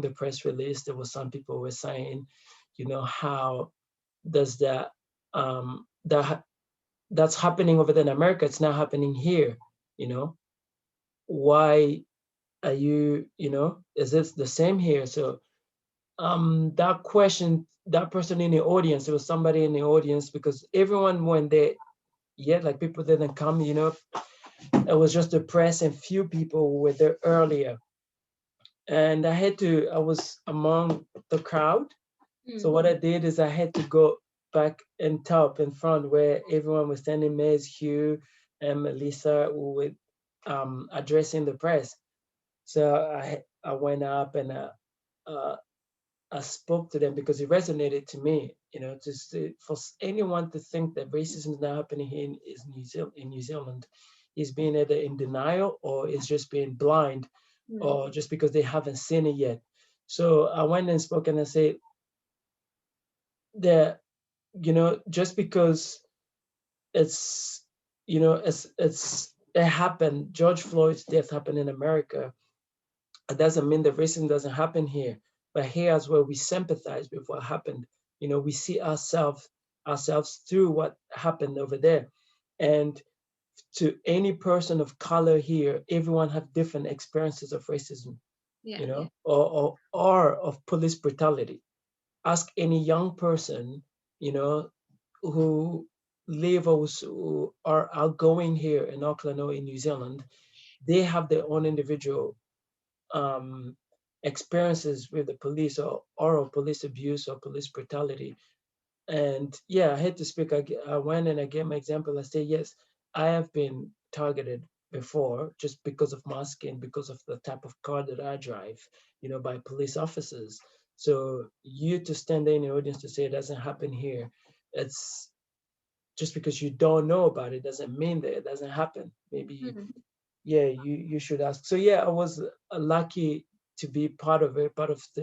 the press release, there was some people were saying, how does that that's happening over there in America, it's not happening here, why are you, is it the same here? So that question, that person in the audience, there was somebody in the audience, because everyone when they, like people didn't come, it was just the press and few people who were there earlier. And I was among the crowd. So what I did is I had to go back and top in front where everyone was standing, Mays, Hugh, and Melissa, who were addressing the press. So I went up and uh, I spoke to them because it resonated to me, just for anyone to think that racism is not happening here in New Zealand is being either in denial or is just being blind or just because they haven't seen it yet. So I went and spoke and I said that, just because it's, it happened, George Floyd's death happened in America, it doesn't mean that racism doesn't happen here. But here as well, we sympathize with what happened. We see ourselves through what happened over there. And to any person of color here, everyone have different experiences of racism, or of police brutality. Ask any young person, who live or who are outgoing here in Auckland or in New Zealand, they have their own individual um, experiences with the police or police abuse or police brutality. And yeah, I had to speak. I went and I gave my example. I say, yes, I have been targeted before just because of my skin, because of the type of car that I drive, by police officers. So you to stand there in the audience to say it doesn't happen here, it's just because you don't know about it doesn't mean that it doesn't happen. Maybe you should ask. So yeah, I was lucky to be part of it, part of the